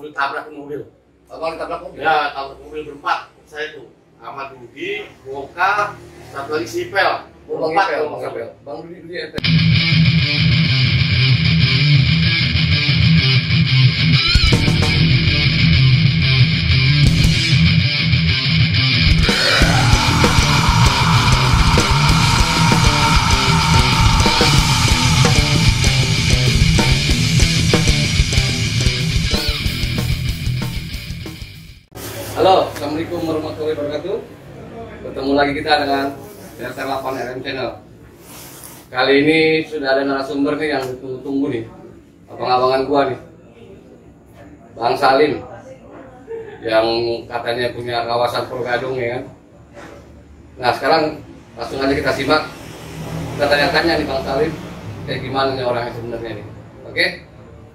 mobil tabrak mobil. Abang ditabrak mobil? Ya, tabrak mobil berempat. Saya tuh Ahmad Rudi, Woka, satu lagi Sipel. Bang Berempat. Ipel. Bang Rudi ente. Halo, assalamualaikum warahmatullahi wabarakatuh. Bertemu lagi kita dengan RT8 RM Channel. Kali ini sudah ada narasumber nih yang ditunggu-tunggu nih, abang-abangan gua nih, Bang Salim, yang katanya punya kawasan Purgadung ya kan. Nah sekarang langsung aja kita simak, kita tanya-tanya nih Bang Salim, kayak gimana nih orangnya sebenarnya nih. Oke?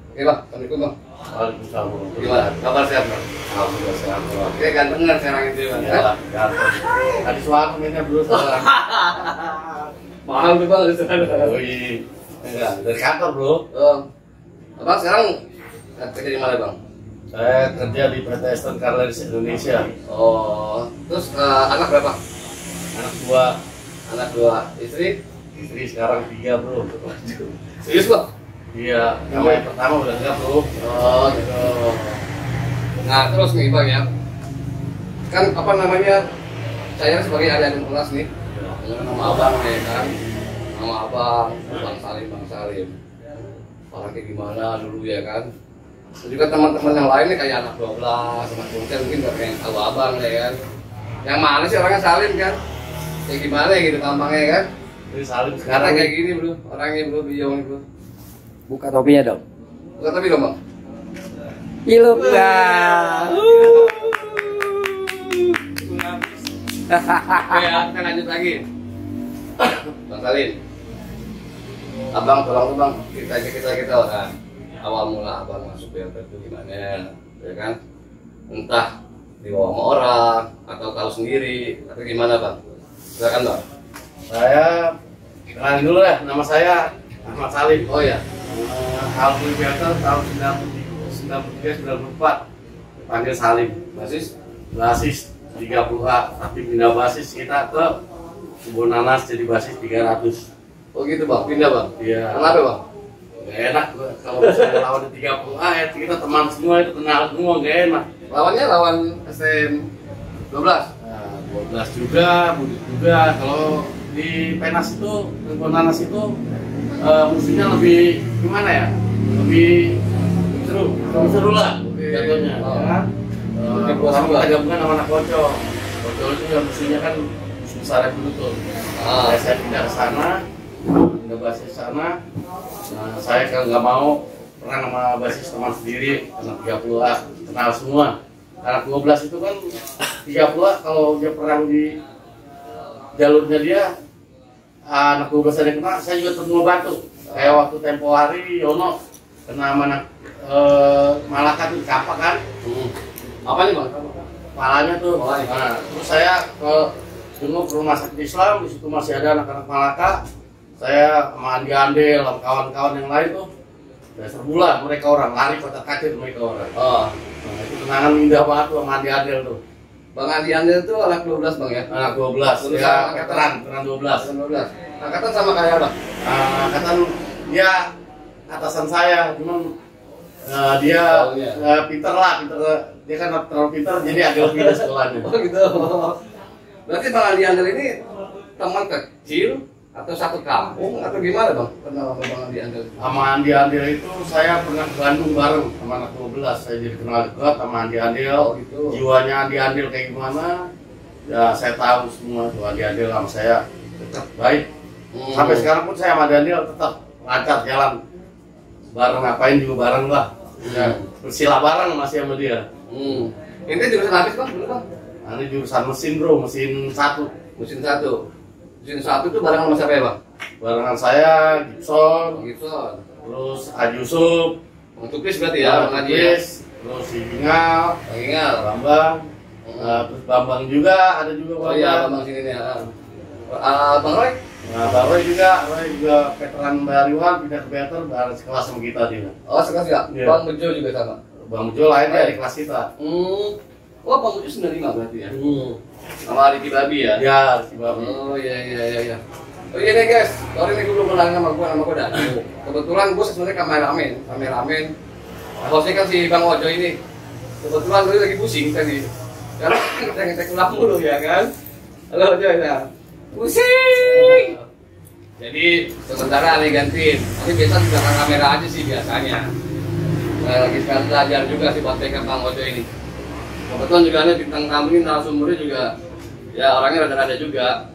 Oke Bang, assalamualaikum Bang. Waalaikumsalam. Gimana? Kabar sehat Bang? Alhamdulillah sehat. Oke, gantengan sekarang itu Bang. Ya, ganteng. Tadi suara mainnya berusaha. Mahal tuh Bang di sana. Wih, enggak dari kantor bro. Abang sekarang kerja di mana Bang? Saya kerja di PT Eastern Carlines Indonesia. Oh, terus anak berapa? Anak dua, Anak dua, istri? istri sekarang 3 bro. Serius Bang? Iya, sama yang pertama udah enggak bro. Oh gitu. Nah terus nih Bang ya, kan apa namanya, saya sebagai adik kelas nih, dengan nama Abang ya kan, nama Abang, Bang Salim. Orangnya gimana dulu ya kan. Terus juga teman-teman yang lain nih kayak anak 12, anak kuncen mungkin gak pengen tahu Abang ya kan. Yang mana sih orangnya Salim kan? Kayak gimana gitu gampangnya kan? Jadi Salim Karena sekarang kayak gini bro, orangnya bro, biong bro. Buka topinya dong. Bukan tapi dong Bang. Ilup bang. Oke ya, kita lanjut lagi. Bang Salim, Abang tolong tuh Bang, kita orang awal mula Abang masuk BLT itu gimana, ya kan? Entah dibawa sama orang atau tahu sendiri, atau gimana Bang? Silakan Bang. saya kenalin dulu ya, nama saya Ahmad Salim. Oh ya, Alhamdulillah tahun 93-94 panggil Salim. Basis 30A, tapi pindah basis kita ke Kebun Nanas jadi basis 300. oh gitu Bang, pindah Bang. Iya. Kenapa Bang? Gak enak kalau misalnya lawan di 30A ya kita teman semua itu kenal semua, gak enak. Lawannya lawan STM 12. Nah, 12 juga, Budi juga. Kalau di Penas itu, Kebun Nanas itu musuhnya lebih gimana ya? Lebih seru lah jatuhnya. Oh. Ya kan? Sama kita gabungan sama anak Kocok. Kocok itu yang musuhnya kan musuh besar dulu tuh. Saya pindah ke sana, pindah basis sana. Nah, saya kalau nggak mau perang sama basis teman sendiri, anak 30A kenal semua. Anak 12 itu kan 30A kalau dia perang di jalurnya dia, anak 12 ada yang kena, saya juga terus bantu. Kayak waktu tempo hari Yono kena sama anak Malaka tuh campak kan. Apa nih Bang? Palanya tuh. Palanya. Nah, terus saya ke rumah sakit Islam, di situ masih ada anak-anak Malaka. Saya sama Andi Andel, sama kawan-kawan yang lain tuh, udah serbulan mereka orang lari kotak-kacir mereka orang. Oh, Nah, itu kenangan indah banget tuh sama Andi Andel tuh. Bang Andi Andel itu anak 12 Bang ya? Anak 12, Lulusan ya angkatan. veteran 12. 12. Angkatan sama kayak Bang? Angkatan dia atasan saya, cuman dia pinter lah, dia kan terlalu pinter jadi agak lebih dari sekolahnya. Oh gitu. Berarti Bang Andi Andel ini teman kecil atau satu kampung atau gimana Bang? Kenal sama Bang Andi Andel? Sama Andi Andel itu saya pernah ke Bandung bareng sama anak 12, saya jadi kenal dekat sama Andi Andel. Oh, gitu. Jiwanya Andi Andel kayak gimana? Ya saya tahu semua tuh Andi Andel sama saya dekat baik. Sampai sekarang pun saya sama Andi Andel tetap lancar jalan. Bareng ngapain juga bareng lah. Ya, bersila bareng masih sama dia. Ini jurusan habis Bang, dulu Bang? Nah, ini jurusan mesin bro, mesin 1. Mesin 1. Mesin 1 itu barengan sama siapa ya Bang? Barengan saya, Gibson, Gibson. terus Haji Yusuf, Bang Tukis berarti ya, Bang Haji ya? terus si Bingal, Bang Ingal. Bambang, terus Bambang juga, ada juga Oh Bambang. iya, Bang sini nih. Bang Roy? Nah, Roy juga veteran Bariwan, pindah ke Better, sekelas sama kita dia. Oh, sekelas ya? Iya. Bang Bejo juga sama? Bang Ujo lahirnya di kelas kita. Oh, Bang Ujo 95 berarti ya? Sama Riki Babi ya? Ya, si Babi. Oh iya. Oh iya nih guys, sorry nih gue belum kenal nama gue dah. Kebetulan gue sebenarnya kameramen. Hostnya kan si Bang Ojo ini. Kebetulan gue lagi pusing tadi. Karena kita ngecek ulang mulu ya kan. Halo Ojo ya. Pusing. Jadi sementara nih gantiin. Tapi biasa di belakang kamera aja sih biasanya. Nah, lagi sekarang belajar juga sih buat pegang Bang Ojo ini. Kebetulan juga ada bintang tamu ini narasumbernya juga ya orangnya rada-rada juga.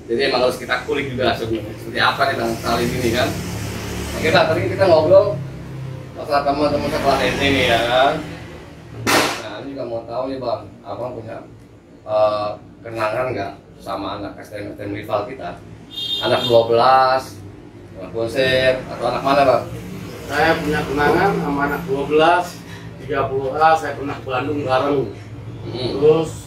Jadi emang harus kita kulik juga seperti apa nih Bang Salim ini kan. Oke lah, tadi kita ngobrol masalah teman-teman sekolah ini ya kan. Nah ini juga mau tahu nih Bang, Abang punya kenangan nggak sama anak STM rival kita? Anak 12, anak konser, atau anak mana Bang? Saya punya kenangan sama anak 12, 30A, saya pernah ke Bandung bareng. Terus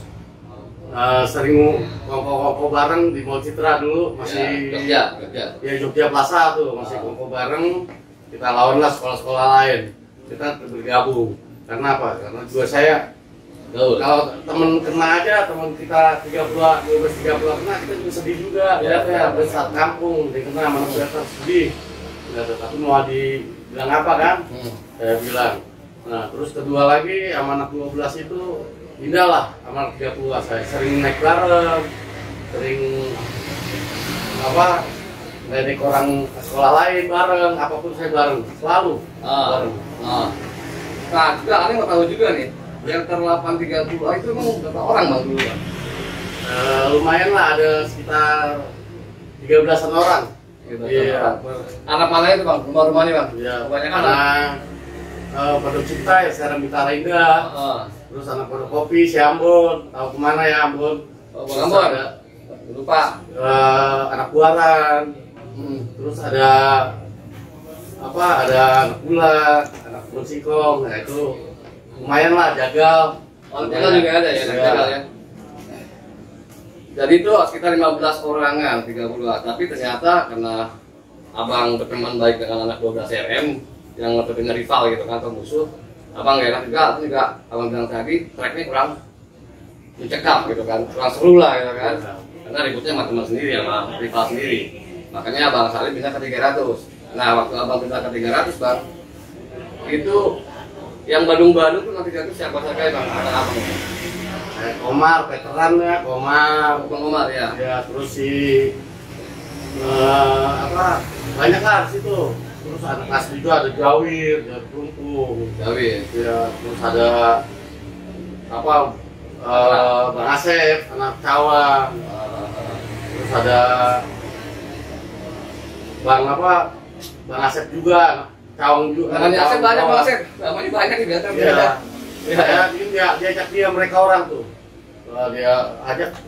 sering kongko bareng di Mall Citra dulu, masih Jogja. Ya Jogja Plaza tuh, masih kongko bareng. Kita lawan lah sekolah-sekolah lain. Kita bergabung. Karena apa? Karena juga saya kalau temen kena aja, temen kita 30 kena, kita juga sedih juga. Ya saat kampung dia kena, mana kita sedih. Tapi mau dibilang apa kan? Saya bilang. Nah terus kedua lagi sama anak 12 itu indah lah, sama anak 30 saya sering naik bareng, sering ngedek orang sekolah lain bareng, apapun saya bareng, selalu bareng. Nah juga aneh mau tahu juga nih, yang terlapan 30 itu emang berapa orang Bang dulu Bang? Lumayan lah, ada sekitar 13-an orang. Iya. Anak mana itu Bang? Rumah-rumahnya Bang? Iya. Kebanyakan Pondok Cinta ya, sekarang Bintara Indah. Terus anak Pondok Kopi, si Ambon, tahu kemana ya Ambon? Ambon. Lupa. Anak Buaran. Terus ada anak Gula, anak Sikong. Nah itu lumayan lah, Jagal. Jagal juga ada ya, Jagal ya. Jadi itu sekitar 15 orangan, 30. Tapi ternyata karena Abang berteman baik dengan anak 12 RM yang notabene rival gitu kan, atau musuh, Abang gak enak juga Abang bilang tadi tracknya kurang mencekam gitu kan, kurang seru lah gitu kan, karena ributnya sama teman sendiri, sama rival sendiri. Makanya Abang Salim pindah ke 300. Nah waktu Abang pindah ke 300 Bang, itu yang Bandung-Bandung tuh nanti 300 siapa saja Bang? Ada Abang? Komar, veteran ya, Komar ya. Ya terus si banyak lah di situ. Terus anak kelas juga ada Jawir, ada Plumpung. Jawir. Ya, terus ada Bang Asep, anak Cawang. Terus ada Bang Asep juga, anak Cawang juga. Namanya Asep banyak Bang Asep. Namanya banyak nih biasa. Ya, dia ajak dia mereka orang tuh. Dia ajak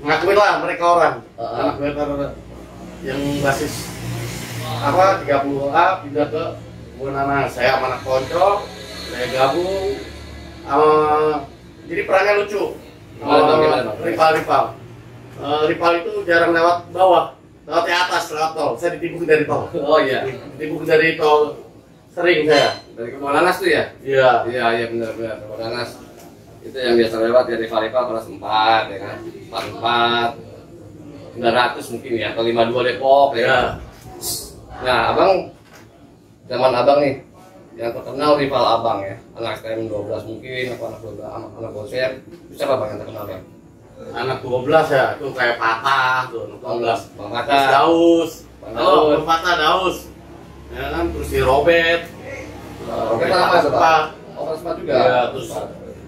ngakuin lah mereka orang. Anak mereka yang basis 30A pindah ke Bunana. Saya sama anak Konco, saya gabung. Jadi perannya lucu. Rival. Rival itu jarang lewat bawah, lewat di atas, lewat tol. Saya ditimbuk dari tol. Oh iya. Ditimbuk dari tol sering saya. Dari Kebonanas tuh ya? Iya benar Kebonanas. Itu yang biasa lewat ya, rival kelas 4 ya kan. 44 900 mungkin ya, atau 52 Depok ya. Nah, Abang zaman Abang nih yang terkenal rival Abang ya. Anak STM 12 mungkin, anak 12, anak konser. Siapa Bang yang terkenal ya? Anak 12 ya, itu kayak Patah tuh, anak 12. Bang Patah. Daus. Bang Patah Daus. Ya kan, terus si Robert. Robert apa itu Pak? Oh, Pak juga. Iya, terus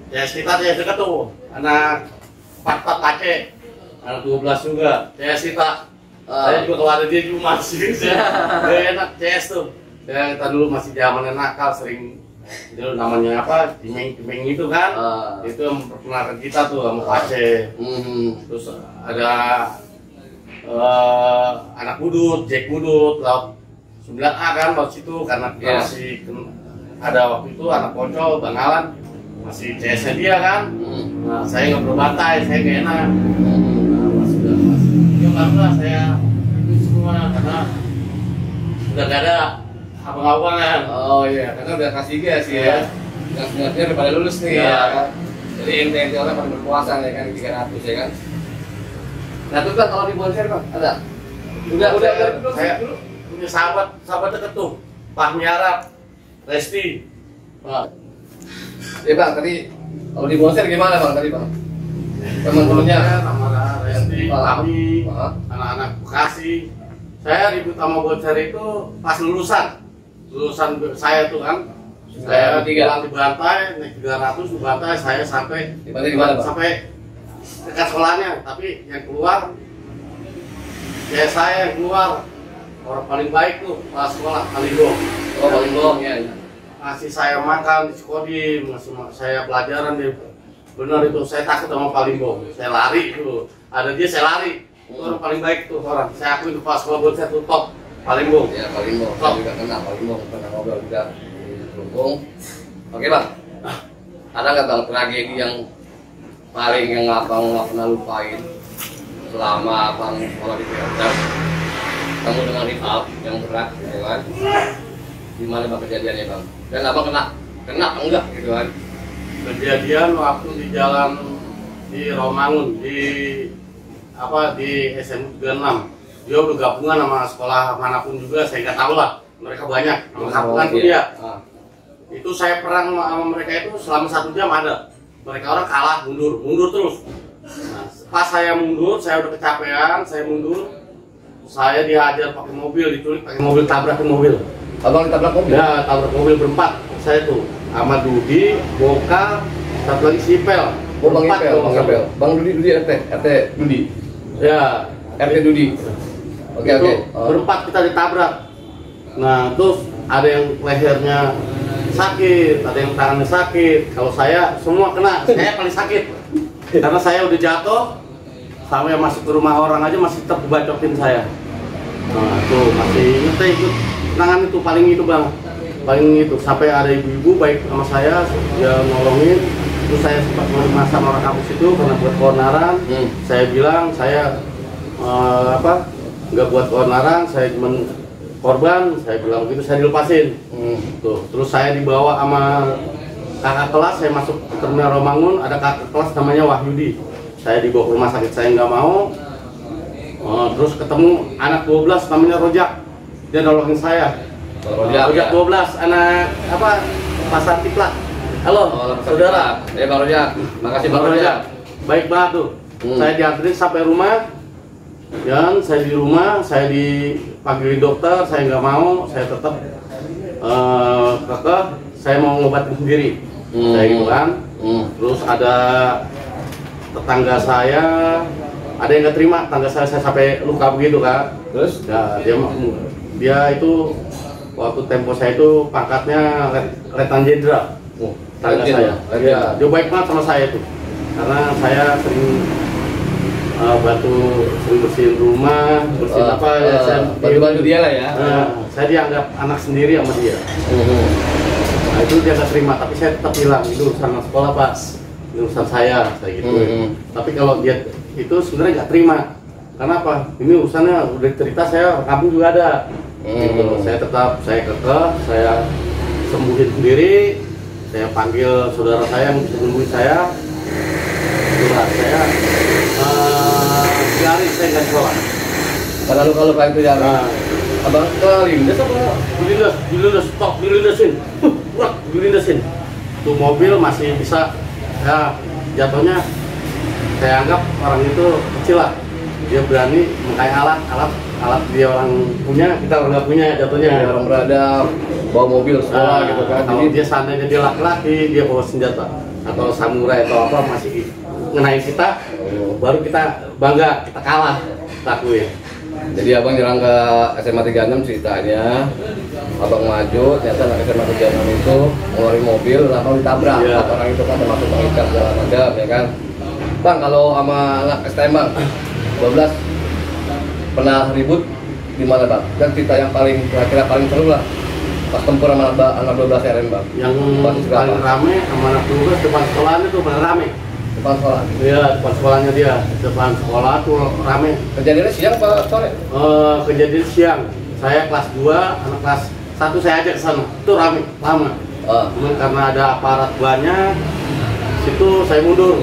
ya sekitar ya dekat tuh. Anak 44 Pace. Anak 12 juga. Ya Sita. Saya juga kalau ada dia juga masih. Dia enak CS tuh. Kita dulu masih zaman nakal, sering dulu namanya Cimeng itu kan. Itu memperkenalkan kita tuh sama Pace. Terus ada anak Budut, Jack Budut, laut 9A kan waktu itu, karena kita masih ada waktu itu anak Poncol, Bang Alan masih CS-nya dia kan. Nah, saya nggak berbantai, saya nggak enak. Masih bangga saya itu semua karena udah gak ada abang-abangan. Oh iya, karena udah kasih gas ya. yang sebenarnya pada lulus nih Ya. ya kan. Jadi inti orang pada berpuasa ya kan 300 ya kan. Nah terus Bang, kalau di Bonser Bang ada? Udah saya punya sahabat deket tuh, Pak Miarap, Resti. Nah. Ya Bang, tadi kalau di Bonser gimana Bang tadi Bang? Teman-temannya sama Resti, kami, Pak. anak-anak Bekasi. Saya ribut sama Bonser itu pas lulusan saya tuh kan. Saya pulang dibantai, naik 300 dibantai, saya sampai Dibantai di mana, Bang? sampai dekat sekolahnya, tapi yang keluar ya saya yang keluar orang paling baik tuh pas sekolah Palingbong. Oh paling bohong ya. Ngasih saya makan di Skodim, ngasih saya pelajaran dia. Benar itu, saya takut sama Palingbong. Saya lari itu, ada dia saya lari. Itu orang paling baik tuh orang. Saya akui itu pas sekolah buat saya tuh top Palingbong. Ya Palingbong, saya juga kenal Palingbong, pernah ngobrol juga di Palingbong. Oke Bang, ada nggak Bang tragedi yang paling yang abang nggak pernah lupain selama abang sekolah di Vietnam? Kamu dengan rival yang berat, ya kan? Gimana Bang kejadiannya Bang? Dan abang kena apa enggak gitu kan? Kejadian waktu di jalan di Romangun di SMU 36. Dia udah gabungan sama sekolah manapun juga, saya nggak tahu lah. Mereka banyak, gabungan pun dia. Itu saya perang sama mereka itu selama 1 jam ada. Mereka orang kalah, mundur terus. Nah, pas saya mundur, saya udah kecapean, saya mundur. Saya dihajar pakai mobil, diculik pakai mobil, tabrakin mobil. Abang ditabrak mobil? Ya, tabrak mobil berempat. Saya tuh sama Dudi, Boka, satu lagi Sipel. Oh, Bang Berempat, Ipel, kalau Bang nggak Ipel. salah. Bang Dudi RT Dudi. Ya, RT Dudi. Oke. Berempat kita ditabrak. Nah, terus ada yang lehernya sakit, ada yang tangannya sakit. Kalau saya semua kena, saya paling sakit. Karena saya udah jatuh, sampai masuk ke rumah orang aja masih tetap dibacokin saya. Nah, tuh masih ikut tangan itu paling itu Bang. Paling itu sampai ada ibu-ibu baik sama saya, dia nolongin. Terus saya sempat masa orang kampus itu karena buat keonaran. Saya bilang saya nggak buat keonaran, saya cuma korban. Saya bilang begitu, saya dilepasin. Tuh, terus saya dibawa sama kakak kelas, saya masuk ke terminal Romangun, ada kakak kelas namanya Wahyudi. Saya dibawa ke rumah sakit, saya nggak mau. Terus ketemu anak 12 namanya Rojak, dia nolongin saya. Rojak ya. 12, anak Pasar Tiplak. Halo, saudara. Ya Bang Rojak, makasih Bang Rojak. Baik banget tuh. Saya dianterin sampai rumah. Dan saya di rumah, saya dipanggilin dokter, saya nggak mau, saya tetap kekeh, saya mau ngobatin sendiri. Saya gitu kan. Terus ada tetangga saya, ada yang nggak terima, tetangga saya sampai luka begitu kan. Terus? Ya, dia itu waktu tempo saya itu pangkatnya Letnan Jenderal. Tetangga saya. Ya, dia baik banget sama saya tuh. Karena saya sering sering bersihin rumah, bersihin saya bantu dia lah ya. Saya dianggap anak sendiri sama dia. Nah, itu dia nggak terima, tapi saya tetap bilang itu urusan sekolah Pak, ini urusan saya gitu. Tapi kalau dia itu sebenarnya nggak terima. Karena apa? Ini urusannya udah cerita, saya kampung juga ada. Gitu. Saya kekeh, saya sembuhin sendiri. Saya panggil saudara saya yang sembuhin saya. Saudara saya hari saya nggak sekolah. Karena luka-luka itu ya. Abang ke Lindes apa? Dilindesin. Tuh mobil masih bisa, ya jatuhnya saya anggap orang itu kecil lah. Dia berani memakai alat dia orang punya, kita orang nggak punya jatuhnya. Ya, orang berada bawa mobil sekolah gitu kan. Kalau dia seandainya dia laki-laki, dia bawa senjata atau samurai atau apa masih ngenain kita, baru kita bangga, kita kalah, kita akuin. Jadi abang nyerang ke SMA 36 ceritanya, abang maju, ternyata anak SMA 36 itu ngeluarin mobil, abang ditabrak. Iya. Orang itu kan termasuk pengikat segala macam, ya kan. Bang, kalau sama anak STM bang, 12 pernah ribut di mana bang? Dan cerita yang kira-kira paling seru lah pas tempur sama anak 12 RM bang. Yang paling rame sama anak 12 depan sekolahan itu paling rame. Depan sekolah? Iya, depan sekolahnya dia. Depan sekolah tuh rame. Kejadiannya siang apa sore? Kejadian siang. Saya kelas 2, anak kelas 1 saya ajak ke sana. Itu rame, lama. Cuman karena ada aparat banyak, situ saya mundur.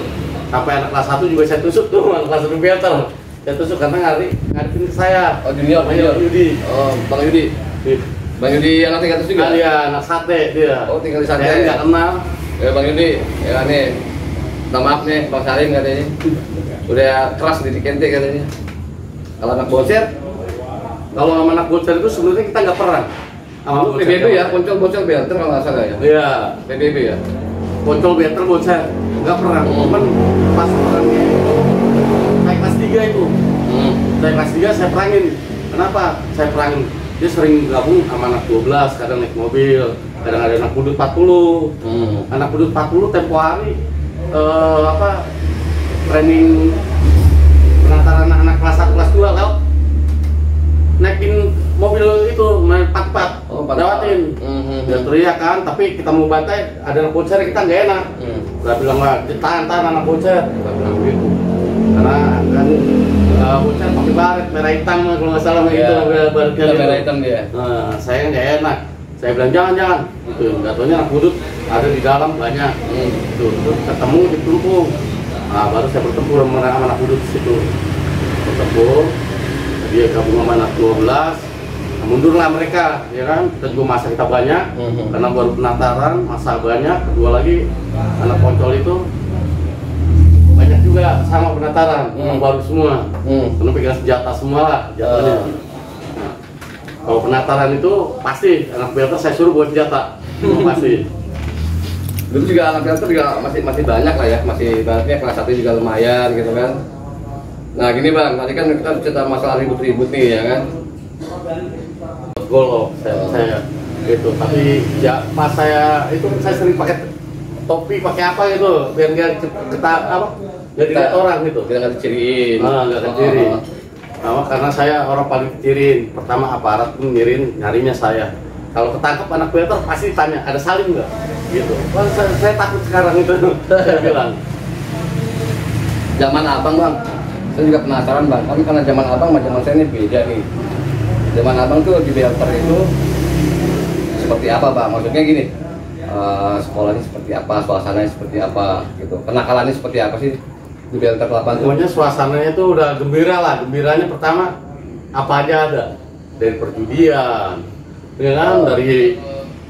Sampai anak kelas 1 juga saya tusuk tuh, anak kelas 1 Belter. Saya tusuk karena ngadepin ke saya. Oh, junior Yudi. Oh, Bang Yudi. Bang Yudi anak tingkat atas juga? Iya, anak sate dia. Oh, tinggal di sate. Saya nggak kenal. Ya Bang Yudi, ya nih. Minta maaf nih, Bang Salim katanya. Udah keras didik ente katanya. Kalau anak bocor, Kalau sama anak bocor itu sebenarnya kita nggak perang. Sama oh, PBB ya, bocor Belter kalau nggak salah ya. Iya. PBB ya. Bocor Belter bocor nggak perang. Cuman pas perangnya itu saya kelas 3 itu. Saya kelas 3 saya perangin. Kenapa? Saya perangin. Dia sering gabung sama anak 12, kadang naik mobil, kadang ada anak budut 40. Anak budut 40 tempo hari training penantaran anak kelas 1 kelas 2 lewat naikin mobil itu main 44 lewatin. Dia teriak kan, tapi kita mau bantai ada anak bocor kita nggak enak. Udah bilang lah tahan anak bocor, kita bilang begitu karena kan bocor pakai baret merah hitam kalau nggak salah gitu baretnya merah hitam dia. Nah, saya nggak enak, saya bilang jangan gitu. Nggak taunya anak budut ada di dalam banyak. Tuh ketemu di pelupung. Nah, baru saya bertempur sama anak budut di situ. Bertempur, dia gabung sama anak 12. Nah, mundurlah mereka, ya kan? Kita juga masa kita banyak, karena baru penataran, masa banyak. Kedua lagi, anak poncol itu banyak juga sama penataran, orang baru semua. Karena pegang senjata semua lah, jatuhnya. Nah, kalau penataran itu pasti anak Belter saya suruh buat senjata, pasti. Dulu juga anak Belter juga masih banyak lah ya, masih ibaratnya kelas 1 juga lumayan gitu kan. Nah gini Bang, tadi kan kita cerita masalah ribut-ribut nih ya kan. Gol saya gitu, tapi ya pas saya itu saya sering pakai topi pakai apa gitu biar nggak nggak dilihat orang gitu. Kita nggak diciriin. Nggak keciri. Karena saya orang paling kecirin. Pertama aparat pun nyarinya saya. Kalau ketangkep anak Belter pasti tanya ada Salim nggak? Gitu. Wah, saya takut sekarang itu. Saya bilang. Zaman abang Bang, saya juga penasaran Bang. Tapi karena zaman abang sama zaman saya ini beda nih. Zaman abang tuh di Belter itu seperti apa Bang? Maksudnya gini, sekolahnya seperti apa, suasananya seperti apa, gitu. Kenakalannya seperti apa sih di Belter 8 tuh? Pokoknya suasananya itu udah gembira lah. Gembiranya pertama apa aja ada, dari perjudian, ya kan, dari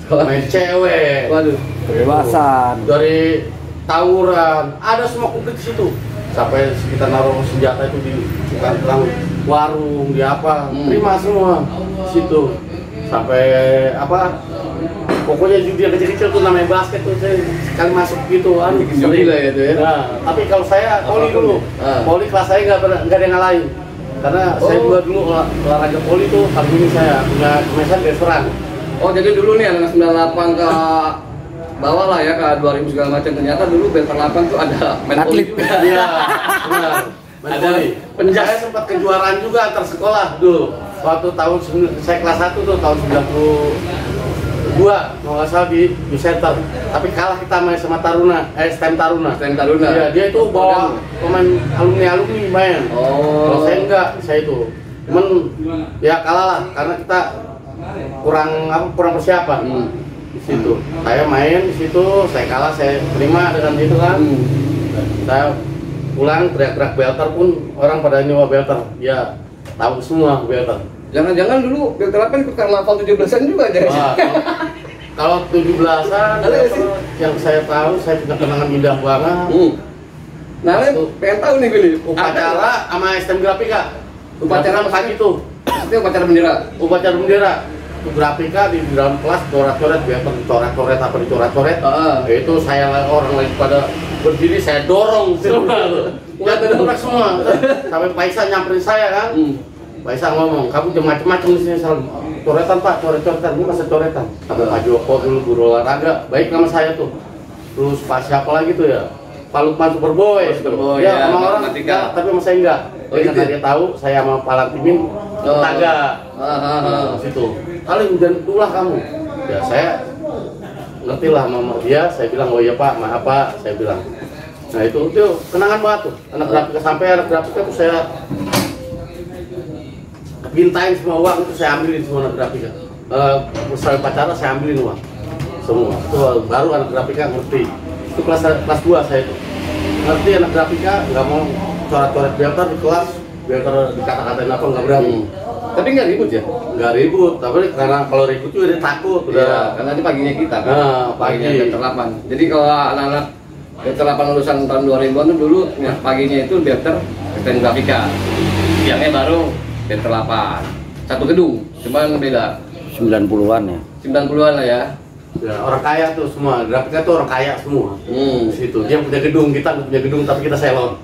main cewek, Waduh, kebebasan, dari tawuran, ada semua komplit di situ. Sampai kita naruh senjata itu di tukang warung, di apa, terima semua di situ. Sampai pokoknya judi kecil-kecil tuh namanya basket tuh saya sekali masuk gitu kan. judi lah ya tuh ya. Nah, tapi kalau saya poli dulu, poli kelas saya nggak ada yang ngalahin. Karena saya juga dulu olahraga poli tuh paling ini saya punya kemesan dari serang. Oh jadi dulu nih anak 98 ke bawah lah ya ke 2000 segala macam, ternyata dulu Belter 8 tuh ada main poli atlet. juga. Iya, benar. Ada Penjas. Saya sempat kejuaraan juga antar sekolah dulu. Waktu tahun saya kelas 1 tuh tahun 92 kalau nggak salah di Center. Tapi kalah kita main sama Taruna, STM Taruna. STM Taruna. Iya, dia itu bawa pemain alumni main. Kalau saya enggak, saya itu. Cuman ya kalah lah karena kita kurang persiapan. Di situ. Saya main di situ, saya kalah, saya terima dengan itu kan. Saya pulang teriak-teriak Belter pun orang pada nyewa Belter. Ya, tahu semua Belter. Jangan-jangan dulu Belter 8 ikut karnaval 17-an juga aja. Kalau 17-an yang saya tahu saya punya kenangan indah banget. Nah, pengen tahu nih Billy, Upacara sama STM Grafika. Upacara pagi itu. Itu upacara bendera. Upacara bendera. Grafika di dalam kelas coret-coret, Belter dicoret-coret apa dicoret-coret. Itu saya orang lagi pada berdiri saya dorong semua. Ya terus semua. Sampai Paisa nyamperin saya kan. Paisa ngomong, kamu jangan macam-macam di sini Salim. Coretan Pak, coret-coretan, ini masa coretan. Sampai Pak Joko dulu guru olahraga, baik nama saya tuh. Terus Pak siapa lagi tuh ya? Pak Lukman Superboy. Ya, sama orang enggak, tapi sama saya enggak. Karena dia tahu saya sama Pak Lantimin tetangga. Situ. Salim jangan tulah kamu. Ya saya ngerti lah sama dia, saya bilang oh iya Pak, maaf Pak, saya bilang. Nah itu kenangan banget tuh. Anak grafika sampai anak grafika tuh saya bintain semua uang itu saya ambilin semua anak grafika. Usaha pacaran saya ambilin uang. semua. Itu baru anak grafika ngerti. Itu kelas 2 saya itu. Ngerti anak grafika, nggak mau coret-coret belter di kelas, belter dikata-katain apa nggak berani. Tapi nggak ribut ya? Nggak ribut, tapi karena kalau ribut juga dia takut. Iya, karena nanti paginya kita kan. Paginya Belter 8. Jadi kalau anak-anak Belter 8 lulusan tahun 2000-an tuh dulu ya, paginya itu Belter STM grafika. Siangnya baru Belter 8. Satu gedung, cuman beda. 90-an ya. 90-an lah ya. Ya, orang kaya tuh semua, grafika tuh orang kaya semua. Di situ dia punya gedung, kita nggak punya gedung tapi kita salon.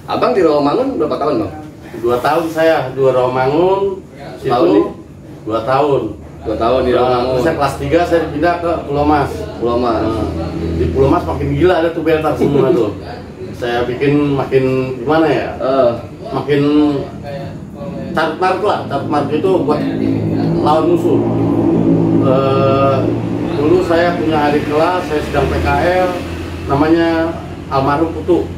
Abang di Rawamangun berapa tahun bang? 2 tahun saya, 2 Rawamangun, situ Tahun nih? 2 tahun. 2 tahun di Rawamangun. Terus saya kelas 3 saya pindah ke Pulau Mas. Pulau Mas. Di Pulau Mas makin gila ada tuh belter semua tuh. Saya bikin makin gimana ya? Makin carut-marut lah, carut-marut itu buat lawan musuh. Dulu saya punya adik kelas, saya sedang PKL, namanya almarhum Putu.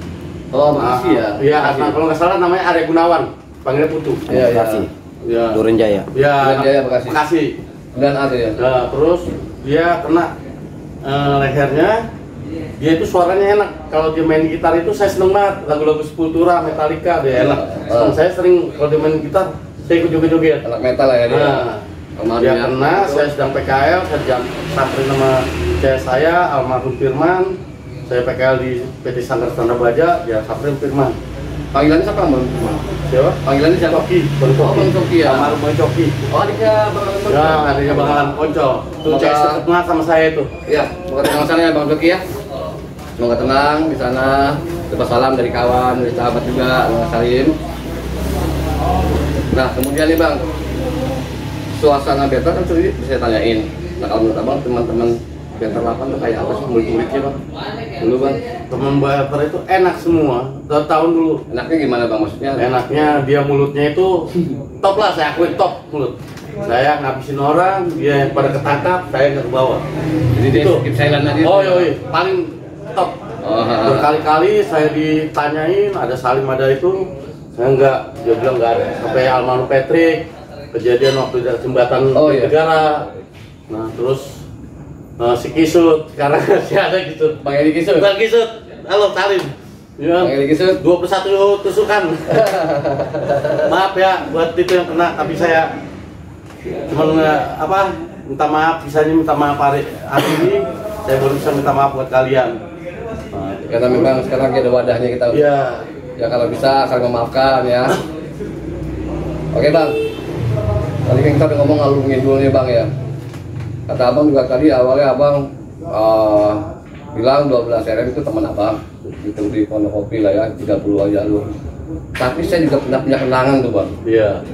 Oh, makasih ya. Iya, kalau nggak salah namanya Arya Gunawan, panggilnya Putu. Iya, Bekasi. Iya. Duren Jaya. Iya, Duren Jaya, Bekasi. Bekasi. Dan ada ya. Nah, terus dia kena lehernya. Dia itu suaranya enak. Kalau dia main gitar itu saya seneng banget. Lagu-lagu Sepultura, Metallica dia enak. Saya sering kalau dia main gitar, saya ikut joget-joget. Anak metal lah ya dia. Dia kena, saya sedang PKL, saya samperin sama saya, almarhum Firman. Saya PKL di PT Sanggar Tanda Baja, dia samperin Firman. Panggilannya siapa bang? Siapa? Panggilannya siapa? Coki, Bang Oh, Bang Coki ya. Almarhum Bang Coki. Oh, adiknya Bang Coki. Ya, adiknya bakalan Poncol. Tuh CS terkenal sama saya itu. Iya, semoga tenang sana ya Bang Coki ya. Semoga tenang di sana. Dapat salam dari kawan, dari sahabat juga, Bang Salim. Nah, kemudian nih Bang, suasana Belter kan sudah bisa tanyain. Nah, kalau menurut Abang teman-teman Belter 8 tuh kayak apa sih murid-muridnya Bang? Dulu Bang. Teman Belter itu enak semua. 2 tahun dulu. Enaknya gimana Bang maksudnya? Enaknya dia mulutnya itu top lah, saya akui top mulut. Saya ngabisin orang, dia yang pada ketangkap, saya nggak ke bawah. Jadi dia Itu. skip silent aja. Oh iya, paling top. Oh, Berkali-kali saya ditanyain, ada Salim ada itu, saya nggak, dia bilang nggak ada. Sampai almarhum Patrick, kejadian waktu di jembatan iya. negara. Nah terus si Kisut, sekarang masih ada Kisut. Bang Edi Kisut. Bang Kisut, halo Salim. Ya, Bang Edi Kisut. 21 tusukan. Maaf ya buat itu yang kena, tapi saya cuma minta maaf, bisanya minta maaf hari ini, saya baru bisa minta maaf buat kalian. Karena memang sekarang ada wadahnya kita. Iya. Ya kalau bisa saling memaafkan ya. Oke Bang. Tadi kan kita udah ngomong ngalur ngidul nih Bang ya. Kata Abang juga tadi awalnya Abang bilang 12 RM itu teman Abang. Itu di Pondok Kopi lah ya, 30 aja lu. Tapi saya juga pernah punya kenangan tuh Bang. Iya.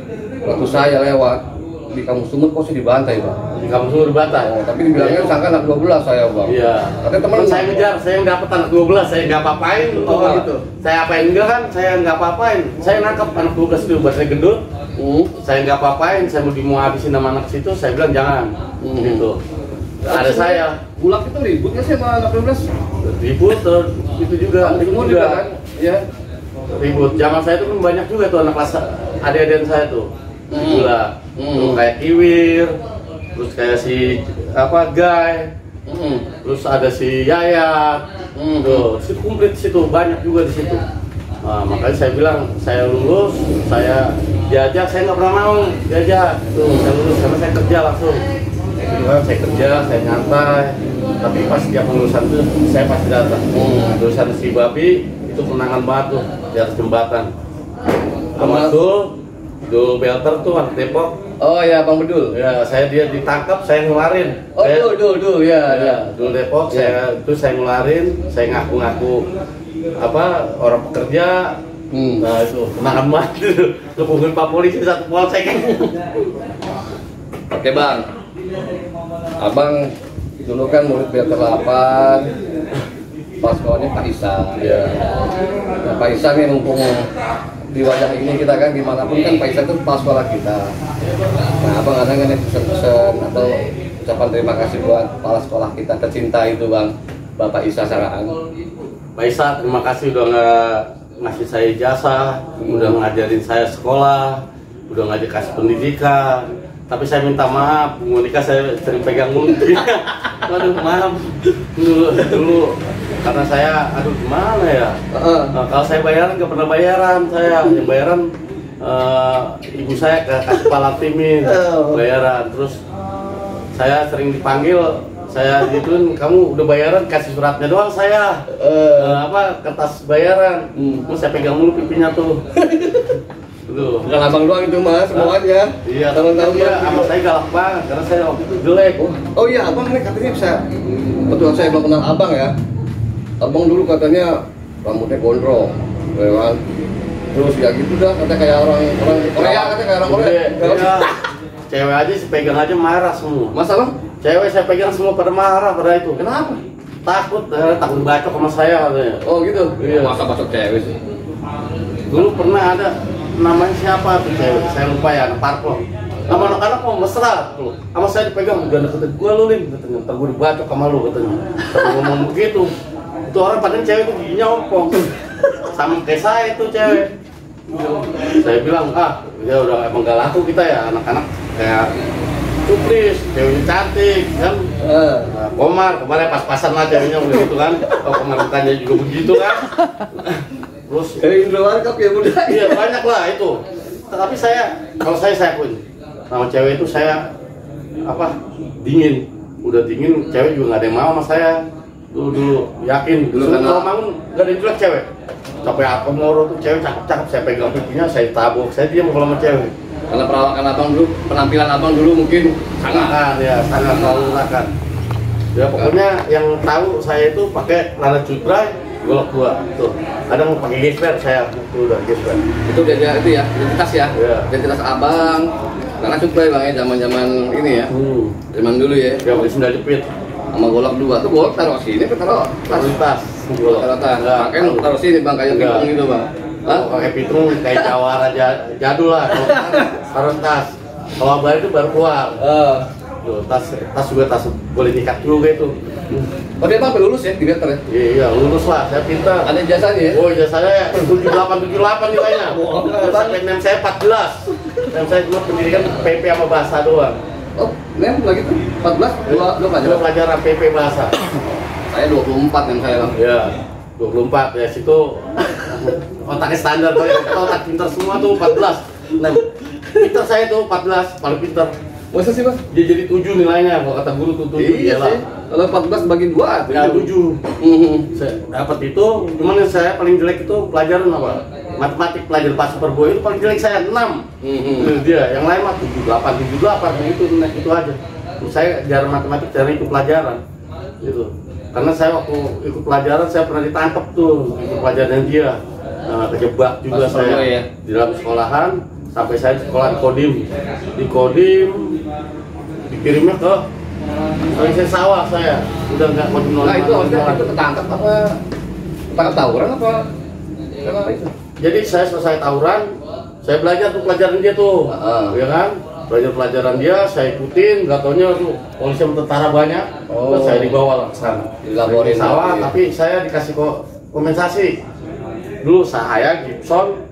Waktu saya lewat di Kampung Sumut kok sih dibantai Bang. Di Kampung Sumut dibantai. Oh, tapi dibilangnya sangka anak 12 saya Bang. Iya. Katanya teman Saya ngejar, saya nggak dapat anak 12, saya nggak apa-apain. Oh, gitu. Saya apain enggak kan? Saya nggak apa-apain. Saya nangkap anak 12 itu, buat saya gendut. Saya nggak apa-apain, saya mau habisin sama anak situ, saya bilang jangan. Gitu. Ada saya. Bulak itu ributnya sih sama anak 12. Ribut, terus itu juga. Ribut juga kan? Iya. Ribut. Zaman saya itu kan banyak juga tuh anak kelas adik-adikan saya tuh. Gula. Tuh kayak Kiwir, terus kayak si Guy. Terus ada si Yayat. Tuh, situ komplit situ, banyak juga di situ. Nah, makanya saya bilang saya lulus, saya diajak, saya nggak pernah mau diajak. Tuh, saya lulus karena saya kerja langsung. Saya kerja, saya nyantai. Tapi pas dia lulusan itu saya pasti datang. Lulusan si Babi itu kenangan banget tuh di atas jembatan. Sama tuh Belter tuh anak Depok. Oh ya Bang Bedul. Ya, dia ditangkap, saya ngeluarin. Oh Dul ya. Dul Depok, saya ngeluarin, saya ngaku-ngaku orang pekerja. Nah itu kenangan banget itu. Hubungin Pak Polisi satu polsek. Oke Bang. Abang dulu kan murid Belter 8. Pas sekolahnya Pak Isan. Iya. Nah, Pak Isan nih mumpung di wajah ini kita kan dimanapun kan Pak Isan itu pas sekolah kita. Nah Abang ada nggak nih pesan-pesan atau ucapan terima kasih buat kepala sekolah kita tercinta itu Bang, Bapak Isa Saraan. Pak Isa, terima kasih udah ngasih saya jasa, udah ngajarin saya sekolah, udah ngajak kasih pendidikan. Tapi saya minta maaf, Bu Monika saya sering pegang mulut. Aduh maaf dulu karena saya gimana ya? Nah, kalau saya bayaran nggak pernah bayaran saya, yang bayaran ibu saya kasih pala timin bayaran. Terus saya sering dipanggil, saya gituin, kamu udah bayaran kasih suratnya doang saya, kertas bayaran. Terus saya pegang mulu pipinya tuh. Bukan abang doang itu mas, semuanya. Iya, tahun-tahun ya, sama saya galak banget karena saya waktu itu jelek. Oh iya, abang nih katanya bisa. Betul, saya belum kenal abang ya. Abang dulu katanya rambutnya gondrong, ya kan? Terus ya gitu dah, katanya kayak orang Korea, katanya kayak orang Korea. Iya. Cewek aja sih pegang aja marah semua. Masa bang? Cewek saya pegang semua pada marah pada itu. Kenapa? Takut bacok sama saya katanya. Oh gitu? Iya. Masa bacok cewek sih? Dulu pernah ada namanya siapa tuh cewek, saya lupa ya, anak parpol. Sama anak-anak mau mesra tuh, sama saya dipegang, udah deketin gue lu Lim, katanya, ntar gue dibacok sama lu katanya. Tapi ngomong begitu, itu orang padahal cewek itu giginya ompong, sama kayak saya itu cewek. Saya bilang, ya udah emang gak laku kita ya, anak-anak kayak Cupris, ceweknya cantik kan. Komar, kemarin pas-pasan lah ceweknya begitu kan. Oh Komar bukannya juga begitu kan. Terus dari Indro Warkop ya muda. Iya banyak lah itu. Tapi kalau saya akuin sama cewek itu saya dingin. Udah dingin, cewek juga nggak ada yang mau sama saya. Dulu yakin. Dulu kalau mau nggak ada yang jelek cewek. Sampai apa moro tuh cewek cakep-cakep, saya pegang pipinya, saya tabuk, saya diam kalau sama cewek. Karena perawakan abang dulu, penampilan abang dulu mungkin sangat mengurakan. Ya pokoknya yang tahu saya itu pakai celana cutray, golok 2 tuh. Ada mau pakai gesper saya tuh udah gesper. Itu dia itu ya, identitas ya. Identitas abang. Karena cutray bang ya, zaman-zaman ini ya. Zaman dulu ya. Ya pakai sendal jepit. Sama golok 2 tuh golok taruh sini, taruh tas. Golok taruh tas. Makanya taruh sini bang kayak pitung gitu bang. Pakai pitung kayak jawara jadul lah. Taruh tas. Kalau abang itu baru keluar. Tuh, tas juga tas boleh diikat juga itu. Oh dia bang lulus ya di Better ya? Iya lulus lah, saya pintar. Ada jasanya ya? Oh jasanya 78 nilainya. Sampai nem saya 14. Nem saya cuma pendidikan PP sama bahasa doang. Oh nem lagi tuh 14 dua pelajaran PP bahasa. Saya 24 nem saya bang. Iya 24 ya situ otaknya standar, otak pintar semua tuh 14. Nem pintar saya tuh 14 paling pintar. Masa sih bang? Dia jadi 7 nilainya, kalau kata guru tuh 7. Iya sih. Kalau 14 bagi 2 ya 7. Saya dapat itu, cuman yang saya paling jelek itu pelajaran apa? Matematik, pelajaran pas Superboy itu paling jelek saya 6. Itu dia, yang lain mah 78 itu aja. Terus saya jarang matematik, jarang ikut pelajaran. Gitu. Karena saya waktu ikut pelajaran saya pernah ditangkap tuh ikut pelajaran dia. Kejebak juga pas saya ya? Di dalam sekolahan. Sampai saya sekolah di Kodim dikirimnya ke Sulawesi Sawah saya udah nggak mau nah itu ketangkap apa tawuran apa itu? Jadi saya selesai tawuran saya belajar tuh pelajaran dia tuh ya kan belajar pelajaran dia saya ikutin nggak taunya tuh polisi sama tentara banyak terus saya dibawa ke sana dilaporin sawah ya. Tapi saya dikasih kompensasi dulu saya Gibson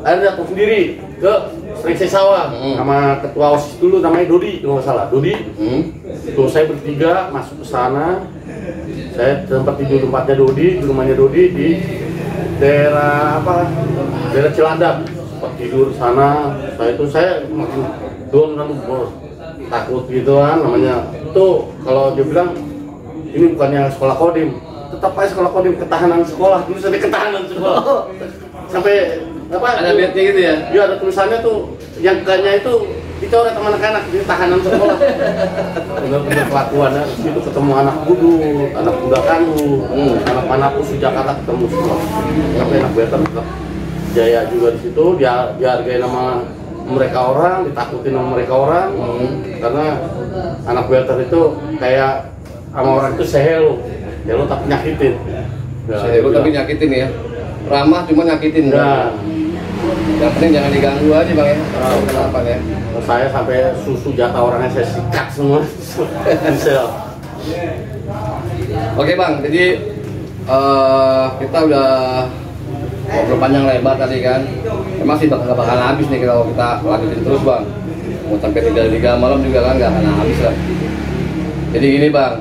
ada datang sendiri ke Sulawesi Sawah sama ketua OSIS dulu namanya Dodi kalau nggak salah Dodi. Tuh saya bertiga masuk ke sana, saya tempat tidur tempatnya Dodi di rumahnya Dodi di daerah Cilandak. Tempat tidur sana saya makin down kan takut gitu kan namanya tuh kalau dia bilang ini bukannya sekolah Kodim tetap aja sekolah Kodim ketahanan sekolah dulu saya ketahanan sekolah sampai ada bednya gitu ya? Iya ada tulisannya tuh yang kayaknya itu dicoret sama anak-anak di tahanan sekolah. Bener-bener kelakuan ya. Itu ketemu anak budut, anak budak kanu, anak manapun di Jakarta ketemu semua. Tapi anak Better tetap jaya juga di situ. Dia dihargai nama mereka orang, ditakutin sama mereka orang. Karena anak Better itu kayak sama orang itu sehelo tapi nyakitin. Sehelo tapi nyakitin ya? Ramah cuma nyakitin kan? Yang penting jangan diganggu aja bang ya. Kenapa ya? Saya sampai susu jatah orangnya saya sikat semua. Oke bang, jadi kita udah ngobrol panjang lebar tadi kan. Emang sih bakal habis nih kalau kita lanjutin terus bang. mau sampai 3 malam juga kan nggak akan habis lah. Jadi gini bang,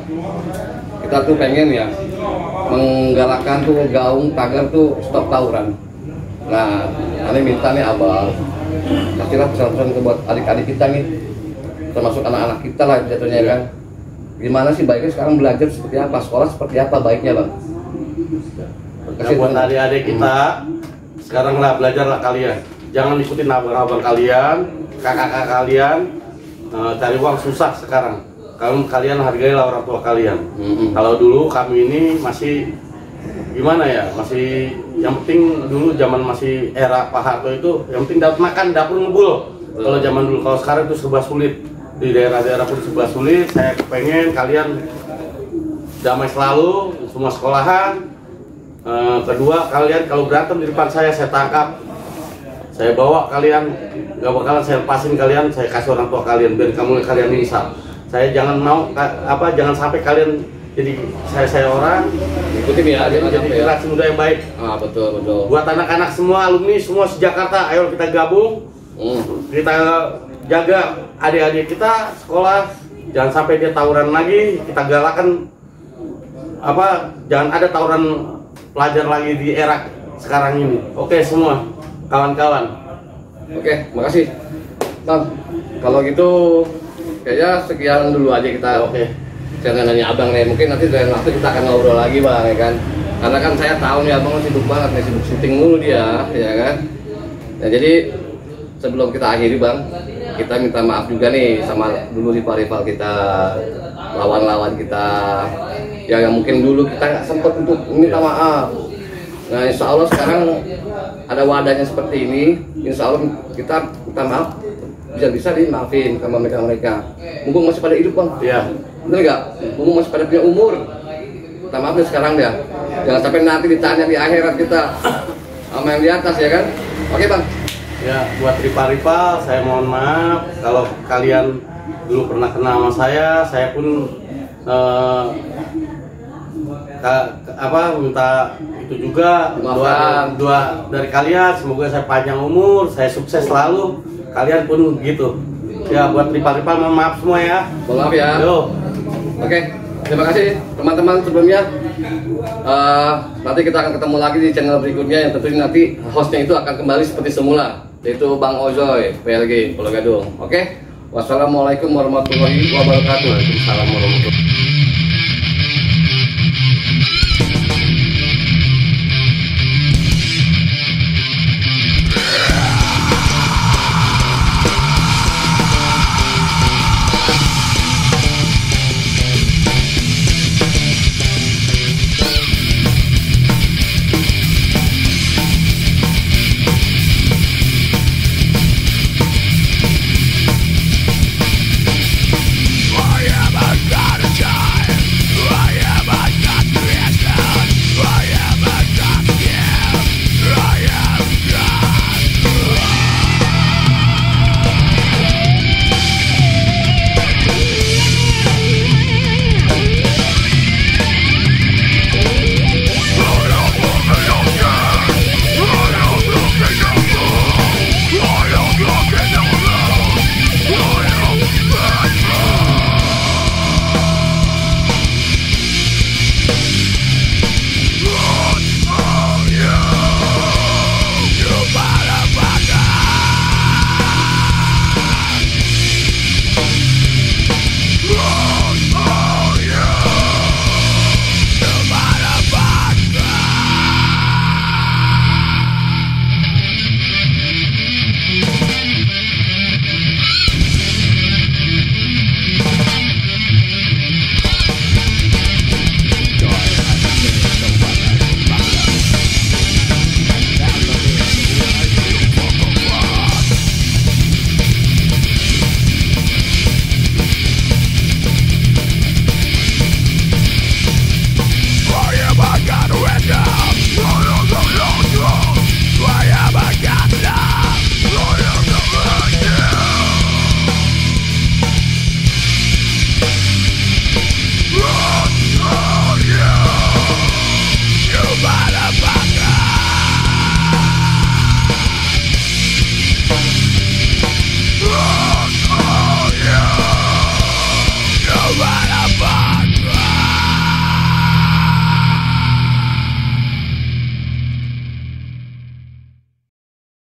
kita tuh pengen ya menggalakkan tuh gaung tagar tuh stop tawuran. Nah, ini minta nih abang kasihlah pesan-pesan buat adik-adik kita nih, termasuk anak-anak kita lah jatuhnya kan. Gimana sih baiknya sekarang belajar seperti apa, sekolah seperti apa baiknya bang? Ya, buat adik-adik kita sekarang lah belajarlah kalian, jangan ikutin abang-abang kalian, kakak-kakak kalian cari uang susah sekarang. Kalian hargailah orang tua kalian. Kalau dulu kami ini masih gimana ya, masih yang penting dulu zaman masih era Pak Harto itu yang penting dapat makan, dapur ngebul. Kalau zaman dulu, kalau sekarang itu serba sulit, di daerah-daerah pun serba sulit. Saya pengen kalian damai selalu, semua sekolahan. Kedua, kalian kalau berantem di depan saya tangkap, saya bawa kalian, nggak bakalan saya lepasin kalian, saya kasih orang tua kalian biar kalian insaf. Saya jangan mau jangan sampai kalian jadi saya orang ikutin ya, jadi generasi muda yang baik. Betul. Buat anak-anak semua, alumni semua se-Jakarta, ayo kita gabung, kita jaga adik-adik kita sekolah, jangan sampai dia tawuran lagi, kita galakan jangan ada tawuran pelajar lagi di era sekarang ini. Oke semua kawan-kawan. Oke, makasih bang. Kalau gitu kayaknya sekian dulu aja kita. Oke. Jangan nanya abang nih, mungkin nanti dari waktu kita akan ngobrol lagi bang, ya kan? Karena kan saya tahu nih abang sibuk banget nih, sibuk syuting mulu dia, ya kan? Nah jadi sebelum kita akhiri bang, kita minta maaf juga nih sama dulu rival-rival kita, lawan-lawan kita, yang mungkin dulu kita nggak sempat untuk minta maaf. Nah insya Allah sekarang ada wadahnya seperti ini, insya Allah kita minta maaf, bisa-bisa dimaafin sama mereka. Mumpung masih pada hidup bang. Iya. Bener nggak? Mumpung masih pada punya umur. Minta maaf deh sekarang dia. Jangan sampai nanti ditanya di akhirat kita sama yang di atas ya kan? Oke bang. Ya buat rival-rival saya mohon maaf kalau kalian dulu pernah kenal sama saya pun minta itu juga doa dari kalian, semoga saya panjang umur, saya sukses selalu, kalian pun gitu ya. Buat rival-rival mohon maaf semua ya. Maaf ya. Yo. Oke, terima kasih teman-teman sebelumnya. Nanti kita akan ketemu lagi di channel berikutnya yang tentunya nanti hostnya itu akan kembali seperti semula, yaitu Bang Ozoy PLG Pulau Gadung. Oke, wassalamualaikum warahmatullahi wabarakatuh. Waalaikumsalam warahmatullahi wabarakatuh.